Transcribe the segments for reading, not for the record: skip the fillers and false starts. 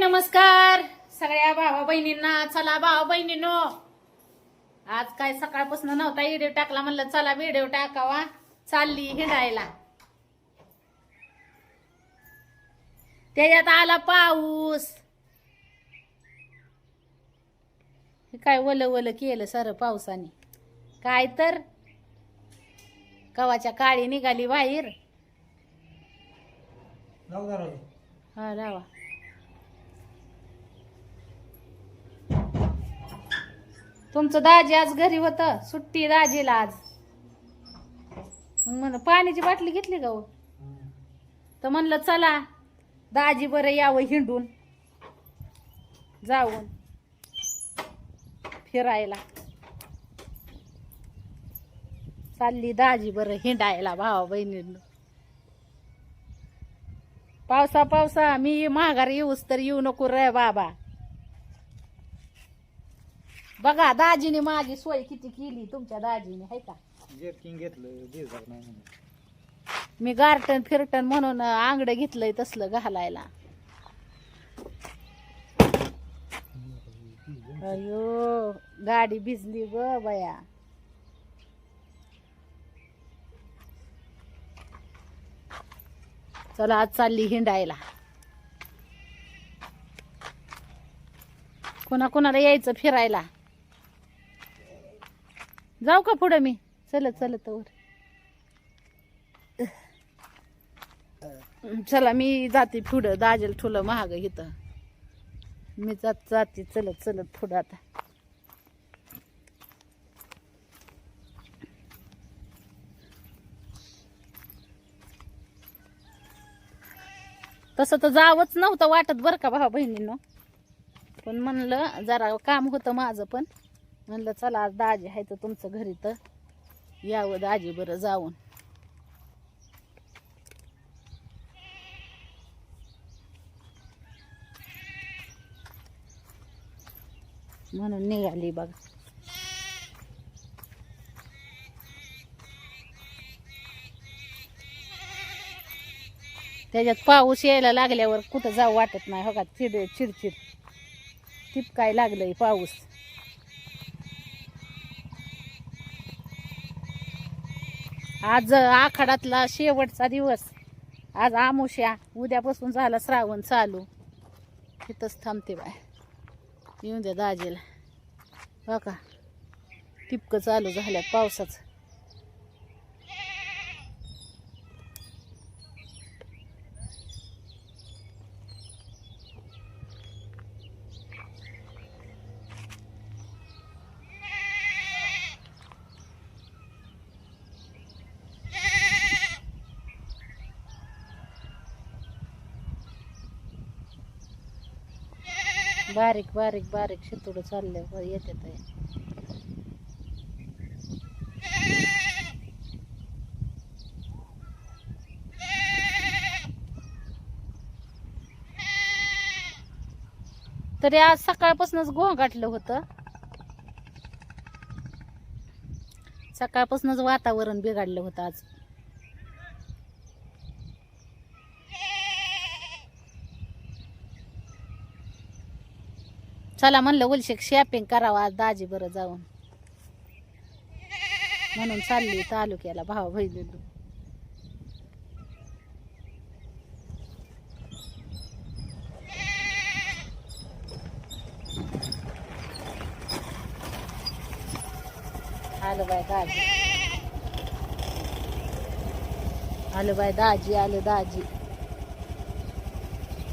नमस्कार सगळ्या भावा बहिणींना. चला भावा बहिणींनो, आज काय सकाळपासून नव्हता व्हिडिओ टाकला, म्हणलं चला व्हिडिओ टाकावा. चालली हिंडायला, त्याच्यात आला पाऊस. हे काय वल वल केलं सर पावसाने. काय तर कवाच्या काळी निघाली बाहेर. हा लावा. तुमचं दाजी आज घरी होत, सुट्टी दाजीला आज. मग म्हण पाण्याची बाटली घेतली का हो? तर म्हणलं चला दाजी बरं यावं हिंडून जाऊन फिरायला. चालली दाजी बरं हिंडायला भावा बहिणींनो. पावसा पावसा मी माघारी येऊस तर येऊ नको रे बाबा. बघा दाजीने माझी सोय किती केली, तुमच्या दाजीने हाय का. मी गार्टन फिरटन म्हणून आंगड घेतलंय तसलं घालायला. अयो गाडी भिजली ग बया. चला आज चालली हिंडायला. कोणाला यायचं फिरायला. जाऊ का पुढे मी चलत चलत वर. चला मी जाते पुढं. दाजेल ठुलं महाग इथं. मी जाते चलत चलत पुढं. आता तसं तर जावंच नव्हतं वाटत बरं का भावा बहिणींनो, पण म्हणलं जरा काम होतं माझं पण. म्हणलं चला आज दाजी आहे तर तुमचं घरी तर यावं दाजी बरं जाऊन. म्हणून निघाली बघा. त्याच्यात पाऊस यायला लागल्यावर कुठं जाऊ वाटत नाही. हो का चिडचिड टिपकाय लागलंय पाऊस. आज आखाडातला शेवटचा दिवस. आज आमुष्या, उद्यापासून झाला श्रावण चालू. तिथंच थांबते बाय. येऊन द्या दाजीला. हो का टिपकं चालू झाल्या पावसाचं. बारीक बारीक बारीक शितोड चालल्या येतात आहे. तरी आज सकाळपासूनच गोंगाटलं होतं. सकाळपासूनच वातावरण बिघडलं होतं आज. चला म्हणलं उलशेक शॉपिंग करावं आज दाजी बरं जाऊन. म्हणून चालली तालुक्याला भावा बहिणींनो. आलं बाय दाजी, आलं बाय दाजी, आलं दाजी.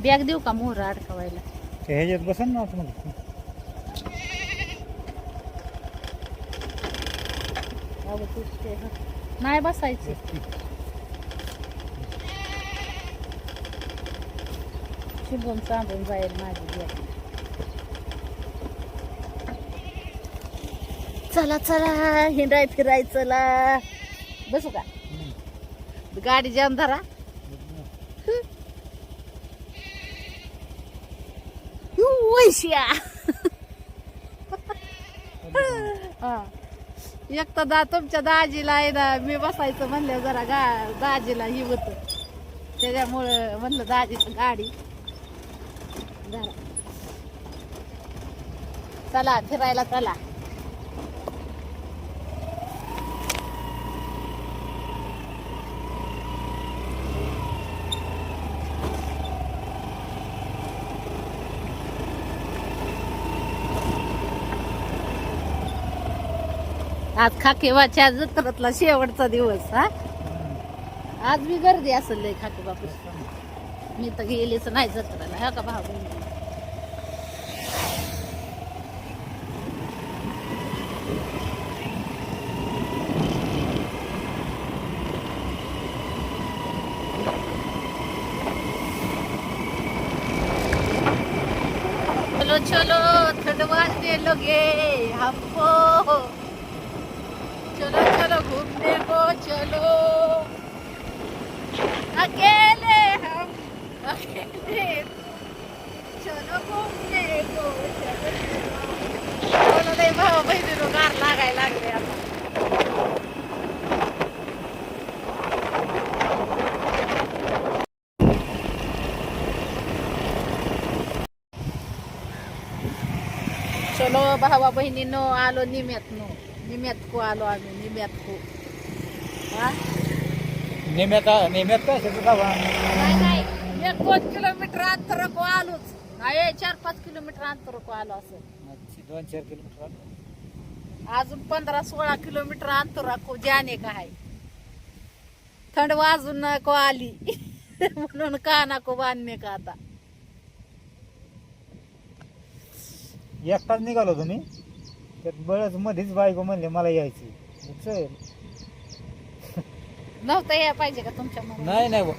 बॅग देऊ का मोहर अडकवायला? ह्याच्यात बसन ना तुम्हाला. नाही बसायचं. शिंबून सांबून जाईल माझी बॅग. चला चला हिंडाय फिराय चला. बसू का? गाडी जाम धरा. वैश्या एक तर तुमच्या दाजीला आहे ना, मी बसायचं म्हणलं जरा दाजीला ही होत. त्याच्यामुळं म्हणलं दाजीची गाडी जरा चला फिरायला चला. आज खाकेबाच्या जत्रातला शेवटचा दिवस. हा आज बी गर्दी असेल लय खाके बापू. मी तर गेलीच नाही जत्राला. हा का भाऊ चलो चलो थंड वाजने लगे हमको. चलो चलो घूमने को चलो. अकेले हम अकेले. चलो घूमने को चलो. चलो नाही भाऊ बहिणीनो गार लागायला लागले आता. चलो भावा बहिणीनो आलो निम्यात को आलो आम्ही निम्यात को. हा नेम्यात काय शेतात जावा. नाही 1-2 किलोमीटर अंतर को आलोच. नाही 4-5 किलोमीटर अंतर को आलो असं. 2-4 किलोमीटर. अजून 15-16 किलोमीटर अंतर को जाने का आहे. थंड वाजून को आली म्हणून काना को बांधणे का आता. एकटाच निघालो तुम्ही त्यात बळच मध्येच बायको म्हणले मला यायची. चल नव्हतं या पाहिजे का तुमच्या मनात. नाही नाही बुवा.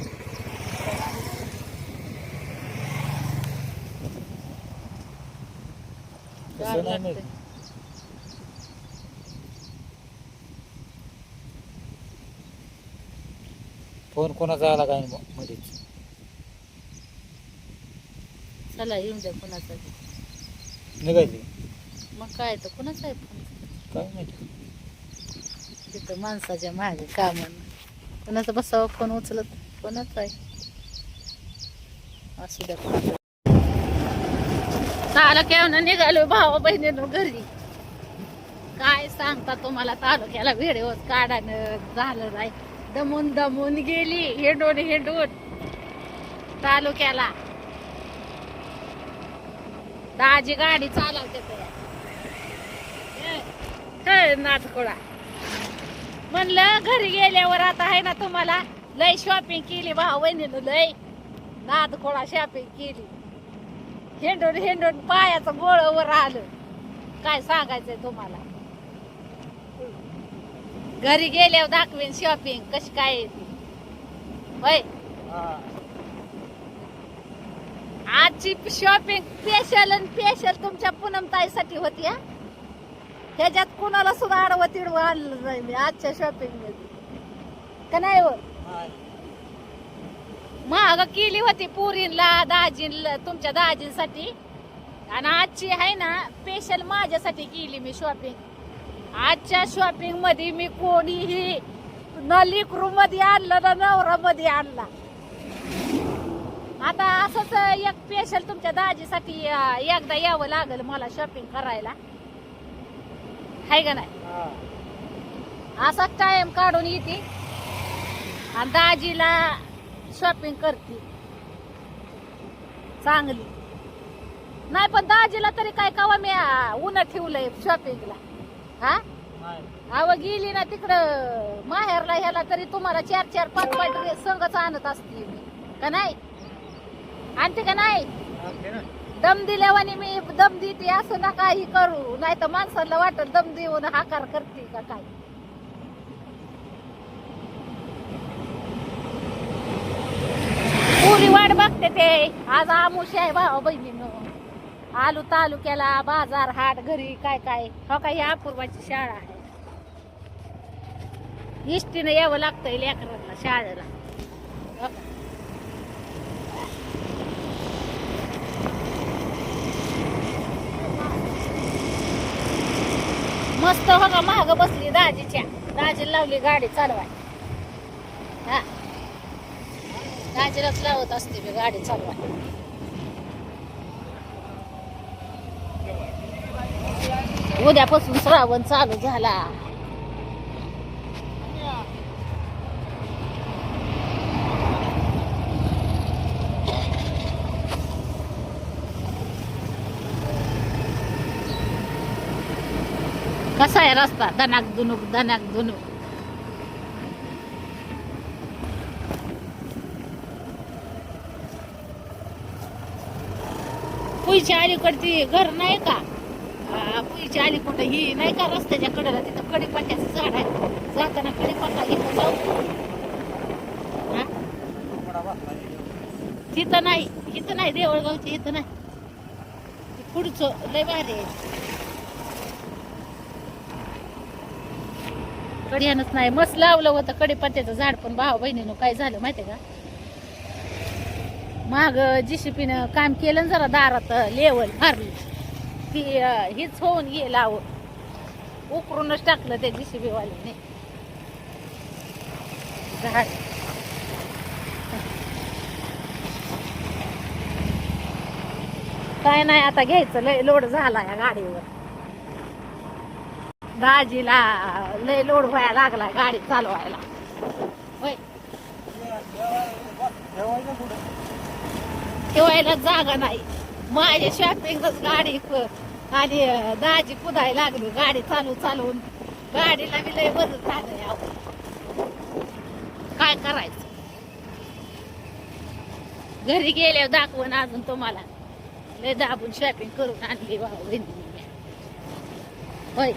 तसं नाही नाही. फोन कोणाचा आला काय मध्येच. चला येऊन द्या कोणाचा. निघायची मग काय तर कोणाचा आहे फोन. काय माहिती. तिथं माणसाच्या मागे काम कोणाचा बसावं फोन उचलत कोणाचा आहे. असू द्या कोणाचा. तालुक्यावरून निघालो भावा बहिणीनं घरी. काय सांगता तुम्हाला तालुक्याला व्हिडिओ काढानं झालं नाही. दमून दमून गेली हेंडून तालुक्याला. दाजी गाडी चालवते नाथकोळा. म्हणलं घरी गेल्यावर आता आहे ना तुम्हाला लय शॉपिंग केली भाऊ बहिणीनं. लय नाथकोळा शॉपिंग केली. हेंडून पायाचं गोळवर आलं. काय सांगायचंय तुम्हाला. घरी गेल्यावर दाखवेन शॉपिंग कशी काय येते. होय आजची शॉपिंग स्पेशल तुमच्या पूनमताईसाठी होती. हा ह्याच्यात कुणाला सुद्धा आडवं तिडवं आणलं नाही मी आजच्या शॉपिंग मध्ये का नाही. हो महाग केली होती पुरीला दाजीला तुमच्या दाजींसाठी. आणि आजची आहे ना स्पेशल माझ्यासाठी केली मी शॉपिंग. आजच्या शॉपिंग मध्ये मी कोणीही न लिकरू मध्ये आणलं ना नवरा मध्ये आणला. आता असंच एक स्पेशल तुमच्या दाजीसाठी एकदा यावं लागल मला शॉपिंग करायला. हाय का नाही. असाच टाइम काढून येते आणि दाजीला शॉपिंग करते चांगली. नाही पण दाजीला तरी काय कवा मी उन्हा ठेवलंय शॉपिंगला. हा अव गेली ना तिकडं माहेरला ह्याला तरी तुम्हाला 4-5 ड्रेस संगच आणत असते मी का नाही. आणते का नाही. दम दिल्यावानी मी दम देते असं ना काही करू. नाही तर माणसाला वाटत दम देऊन हाकार करते का काय. पुरी वाट बघते ते. आज आमुष आहे भाऊ बहिणीनं. आलू तालुक्याला बाजार हाट घरी काय काय. हो का ही अपूर्वाची शाळा आहे. इष्टीनं यावं लागतंय लेकरांना शाळेला. हो का? मस्त हो का महाग बसली दाजीच्या. दाजीला लावली गाडी चालवाय. हा दाजीलाच लावत असते मी गाडी चालवाय. उद्यापासून श्रावण चालू झाला. कसा आहे रस्ता? दनाक दुनुक दनाक दुनुक. पुईच्या अलीकडची घर नाही का? पुईच्या अलीकडे ही नाही का रस्त्याच्या कडेला तिथं कडीपत्त्याचं झाड आहे. जाताना कडीपत्ता घेऊन जाऊ. हा? तिथं नाही, इथं नाही, देवळगावची इथं नाही. पुढचं लय भारी आहे. कडियानच नाही, मस्त लावलं होतं कडीपत्त्याचं झाड, पण भाऊ बहिणीनं काय झालं माहितीये का? माग जीसीपीनं काम केलं ना जरा दारात लेवल मारली ती हीच होऊन गेलं. अहो उकरूनच टाकलं त्या जीसीबी वाल्याने झाड. काय नाही आता घ्यायचं, लय लोड झाला या गाडीवर. दाजीला लय लोड व्हायला लागला गाडी चालवायला. होय, ठेवायला जागा नाही. माझ्या शॉपिंगच गाडी आणि दाजी कुदायला लागली गाडी चालवून. गाडीला बी लय बरं झालं यावं. काय करायचं? घरी गेल्यावर दाखवून अजून तुम्हाला लय दाबून शॉपिंग करून आणली भाऊ बहिणी. होय,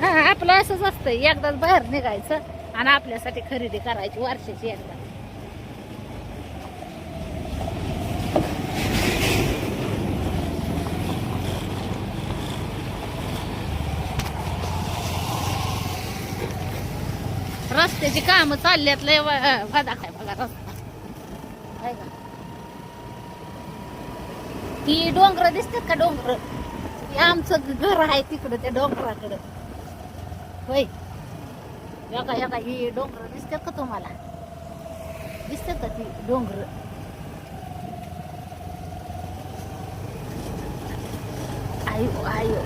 हा आपलं असंच असतं. एकदाच बाहेर निघायचं आणि आपल्यासाठी खरेदी करायची वर्षाची एकदा. रस्त्याची काम चालल्यात लय वादा काय बघा रस्ता. आहे का? ती डोंगर दिसतात का? डोंगर आमचं घर आहे तिकडं त्या डोंगराकडं. होय, एका एका ही डोंगर दिसतात का तुम्हाला? दिसतात का ती डोंगर? आयो आयो,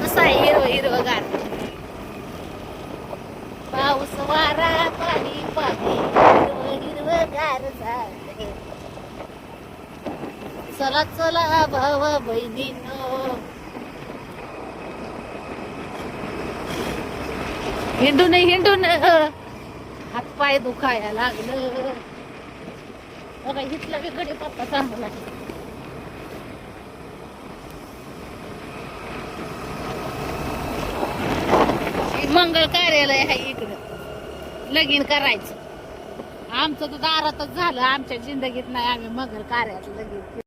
कसा आहे हिरवगार. पाऊस वारा पाणी पाणी हिरवगार झाले. चला चला भावा बहिणीनो, हिंडून हातपाय दुखायला लागलं. बघा इथला बी कडीपत्ता चांगला. मंगळ कार्यालय आहे इकडं, लगीन करायचं. आमचं तर दारातच झालं. आमच्या जिंदगीत नाही आम्ही मंगळ कार्यालय लगीन